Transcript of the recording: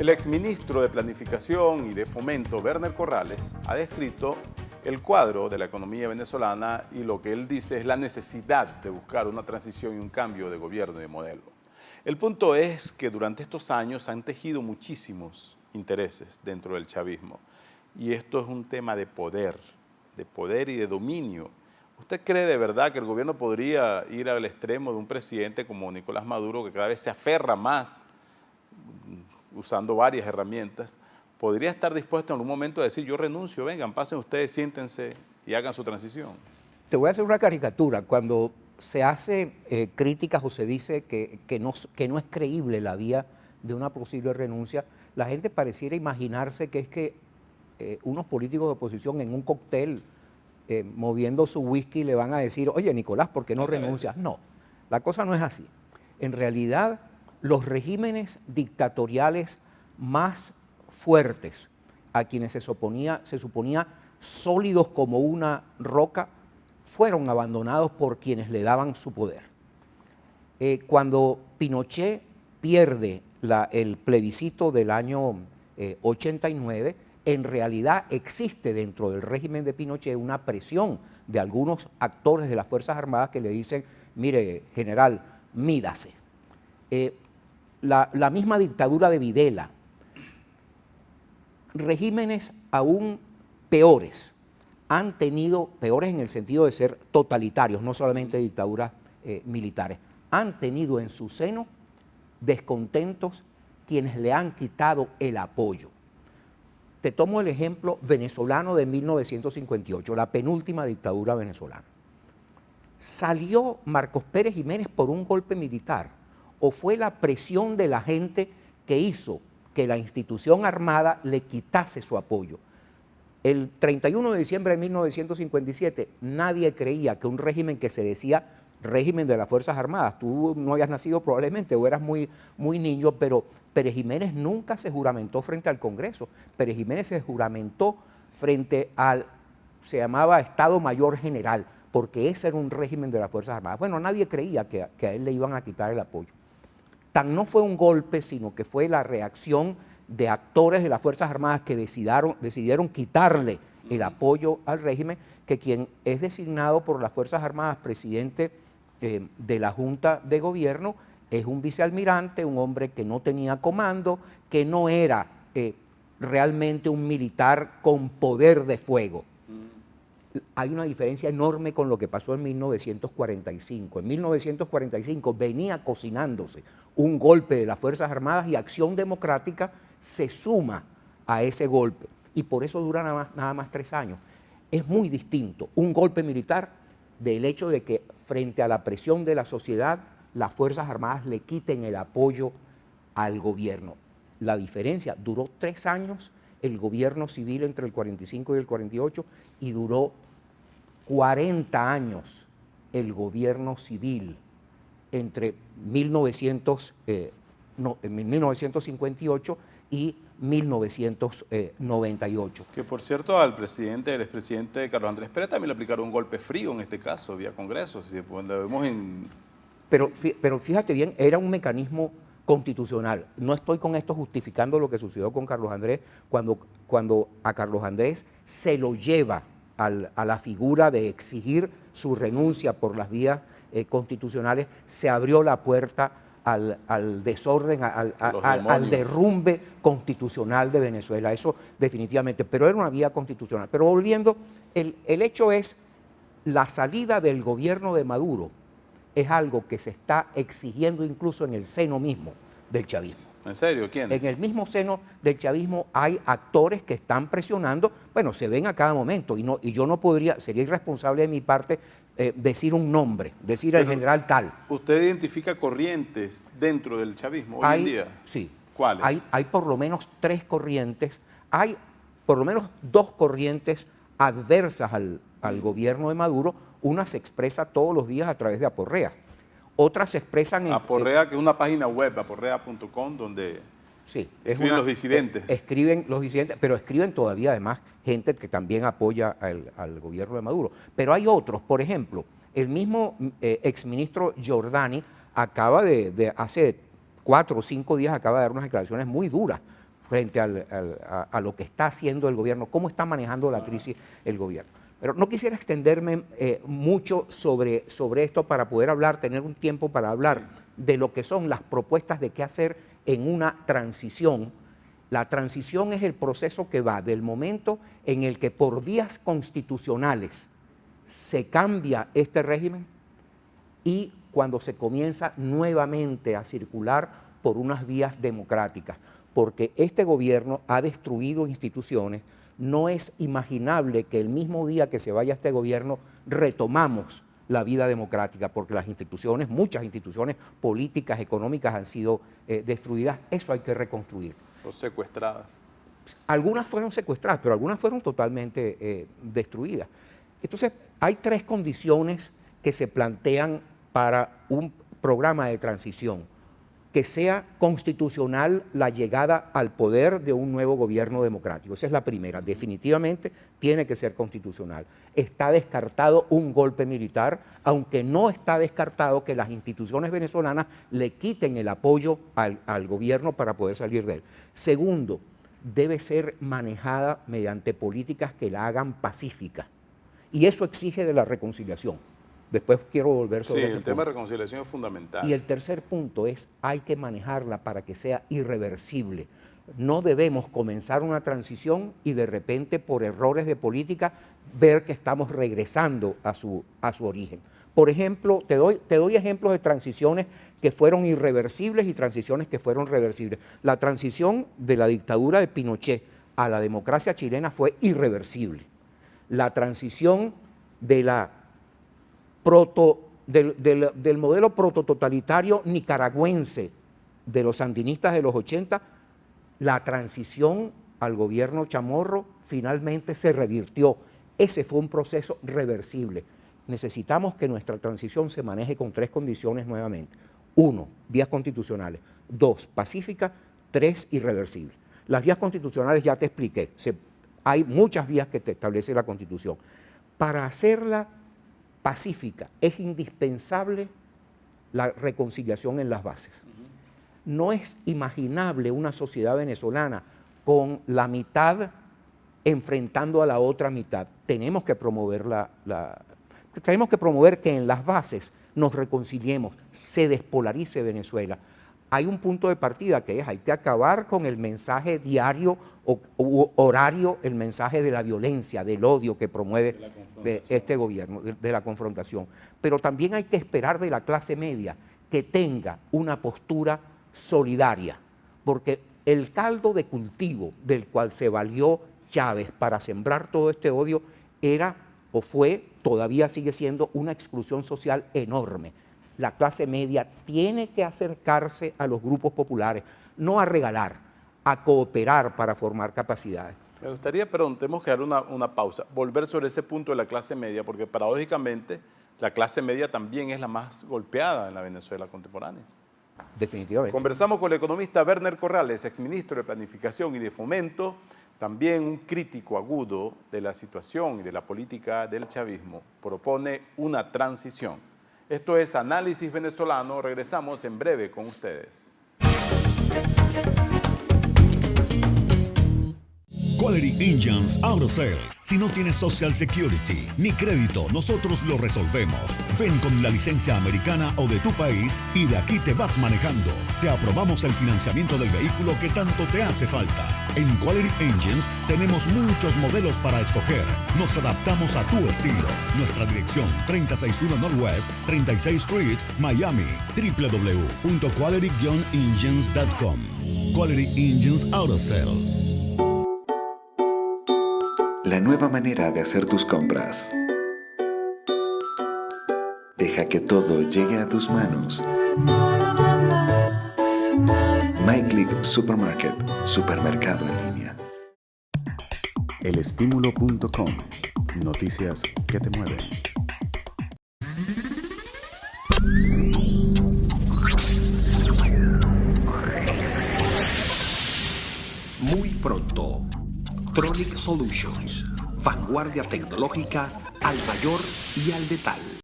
El exministro de Planificación y de Fomento, Werner Corrales, ha descrito el cuadro de la economía venezolana y lo que él dice es la necesidad de buscar una transición y un cambio de gobierno y de modelo. El punto es que durante estos años han tejido muchísimos intereses dentro del chavismo y esto es un tema de poder y de dominio. ¿Usted cree de verdad que el gobierno podría ir al extremo de un presidente como Nicolás Maduro, que cada vez se aferra más, usando varias herramientas, podría estar dispuesto en algún momento a decir, yo renuncio, vengan, pasen ustedes, siéntense y hagan su transición? Te voy a hacer una caricatura. Cuando se hace críticas o se dice que no es creíble la vía de una posible renuncia, la gente pareciera imaginarse que es que unos políticos de oposición en un cóctel moviendo su whisky le van a decir, oye Nicolás, ¿por qué no renuncias? No, la cosa no es así. En realidad, los regímenes dictatoriales más fuertes, a quienes se suponía sólidos como una roca, fueron abandonados por quienes le daban su poder. Cuando Pinochet pierde el plebiscito del año 89, en realidad existe dentro del régimen de Pinochet una presión de algunos actores de las Fuerzas Armadas que le dicen, mire, general, mídase. La misma dictadura de Videla, regímenes aún peores, han tenido, peores en el sentido de ser totalitarios, no solamente dictaduras militares, han tenido en su seno descontentos quienes le han quitado el apoyo. Te tomo el ejemplo venezolano de 1958, la penúltima dictadura venezolana. ¿Salió Marcos Pérez Jiménez por un golpe militar o fue la presión de la gente que hizo que la institución armada le quitase su apoyo? El 31 de diciembre de 1957 nadie creía que un régimen que se decía régimen de las Fuerzas Armadas, tú no habías nacido probablemente o eras muy niño, pero Pérez Jiménez nunca se juramentó frente al Congreso. Pérez Jiménez se juramentó frente al, se llamaba Estado Mayor General, porque ese era un régimen de las Fuerzas Armadas. Bueno, nadie creía que a él le iban a quitar el apoyo. Tan no fue un golpe, sino que fue la reacción de actores de las Fuerzas Armadas que decidieron quitarle el apoyo al régimen, que quien es designado por las Fuerzas Armadas presidente de la Junta de Gobierno es un vicealmirante, un hombre que no tenía comando, que no era realmente un militar con poder de fuego. Hay una diferencia enorme con lo que pasó en 1945. En 1945 venía cocinándose un golpe de las Fuerzas Armadas y Acción Democrática se suma a ese golpe. Y por eso dura nada más 3 años. Es muy distinto un golpe militar del hecho de que frente a la presión de la sociedad, las Fuerzas Armadas le quiten el apoyo al gobierno. La diferencia, duró 3 años el gobierno civil entre el 45 y el 48 y duró 40 años el gobierno civil entre 1958 y 1998. Que por cierto al el expresidente Carlos Andrés Pérez también le aplicaron un golpe frío en este caso, vía Congreso. Pero fíjate bien, era un mecanismo constitucional. No estoy con esto justificando lo que sucedió con Carlos Andrés, cuando a Carlos Andrés se lo lleva a la figura de exigir su renuncia por las vías constitucionales, se abrió la puerta al desorden, al derrumbe constitucional de Venezuela. Eso definitivamente, pero era una vía constitucional. Pero volviendo, el hecho es, la salida del gobierno de Maduro es algo que se está exigiendo incluso en el seno mismo del chavismo. ¿En serio? ¿Quiénes? En el mismo seno del chavismo hay actores que están presionando, bueno, se ven a cada momento, y yo no podría, sería irresponsable de mi parte decir un nombre, decir el general tal. ¿Usted identifica corrientes dentro del chavismo hoy en día? Sí. ¿Cuáles? Hay por lo menos 3 corrientes, hay por lo menos 2 corrientes adversas al gobierno de Maduro. Una se expresa todos los días a través de Aporrea, otras se expresan en... Aporrea, que es una página web, aporrea.com, donde sí, escriben los disidentes. Escriben los disidentes, pero escriben todavía además gente que también apoya al gobierno de Maduro. Pero hay otros, por ejemplo, el mismo exministro Giordani acaba hace 4 o 5 días acaba de dar unas declaraciones muy duras frente a lo que está haciendo el gobierno, cómo está manejando la crisis el gobierno. Pero no quisiera extenderme mucho sobre esto para poder tener un tiempo para hablar de lo que son las propuestas de qué hacer en una transición. La transición es el proceso que va del momento en el que por vías constitucionales se cambia este régimen y cuando se comienza nuevamente a circular por unas vías democráticas, porque este gobierno ha destruido instituciones. No es imaginable que el mismo día que se vaya este gobierno retomamos la vida democrática, porque las instituciones, muchas instituciones políticas, económicas han sido destruidas. Eso hay que reconstruir. O secuestradas. Algunas fueron secuestradas, pero algunas fueron totalmente destruidas. Entonces, hay 3 condiciones que se plantean para un programa de transición: que sea constitucional la llegada al poder de un nuevo gobierno democrático. Esa es la primera. Definitivamente tiene que ser constitucional. Está descartado un golpe militar, aunque no está descartado que las instituciones venezolanas le quiten el apoyo al gobierno para poder salir de él. Segundo, debe ser manejada mediante políticas que la hagan pacífica. Y eso exige de la reconciliación. Después quiero volver sobre ese el tema punto. de reconciliación es fundamental. Y el tercer punto es, hay que manejarla para que sea irreversible. No debemos comenzar una transición y de repente por errores de política ver que estamos regresando a su origen. Por ejemplo, te doy ejemplos de transiciones que fueron irreversibles y transiciones que fueron reversibles. La transición de la dictadura de Pinochet a la democracia chilena fue irreversible. La transición de del modelo protototalitario nicaragüense de los sandinistas de los 80, la transición al gobierno Chamorro finalmente se revirtió. Ese fue un proceso reversible. Necesitamos que nuestra transición se maneje con 3 condiciones nuevamente. 1, vías constitucionales. 2, pacífica. 3, irreversible. Las vías constitucionales ya te expliqué. Hay muchas vías que te establece la Constitución. Para hacerla pacífica es indispensable la reconciliación en las bases. No es imaginable una sociedad venezolana con la mitad enfrentando a la otra mitad. Tenemos que promover tenemos que promover que en las bases nos reconciliemos, se despolarice Venezuela. Hay un punto de partida que hay que acabar con el mensaje diario o horario, el mensaje de la violencia, del odio que promueve este gobierno, de la confrontación. Pero también hay que esperar de la clase media que tenga una postura solidaria, porque el caldo de cultivo del cual se valió Chávez para sembrar todo este odio era o fue, todavía sigue siendo una exclusión social enorme. La clase media tiene que acercarse a los grupos populares, no a regalar, a cooperar para formar capacidades. Me gustaría, perdón, tenemos que dar una pausa, volver sobre ese punto de la clase media, porque paradójicamente la clase media también es la más golpeada en la Venezuela contemporánea. Definitivamente. Conversamos con el economista Werner Corrales, exministro de Planificación y de Fomento, también un crítico agudo de la situación y de la política del chavismo. Propone una transición. Esto es Análisis Venezolano. Regresamos en breve con ustedes. Quality Engines Auto Sale. Si no tienes Social Security ni crédito, nosotros lo resolvemos. Ven con la licencia americana o de tu país y de aquí te vas manejando. Te aprobamos el financiamiento del vehículo que tanto te hace falta. En Quality Engines tenemos muchos modelos para escoger. Nos adaptamos a tu estilo. Nuestra dirección, 361 Northwest 36th Street, Miami. www.quality-engines.com. Quality Engines Auto Sales. La nueva manera de hacer tus compras. Deja que todo llegue a tus manos. MyClick Supermarket, supermercado en línea. Elestimulo.com, noticias que te mueven. Muy pronto, Tronic Solutions, vanguardia tecnológica al mayor y al detal.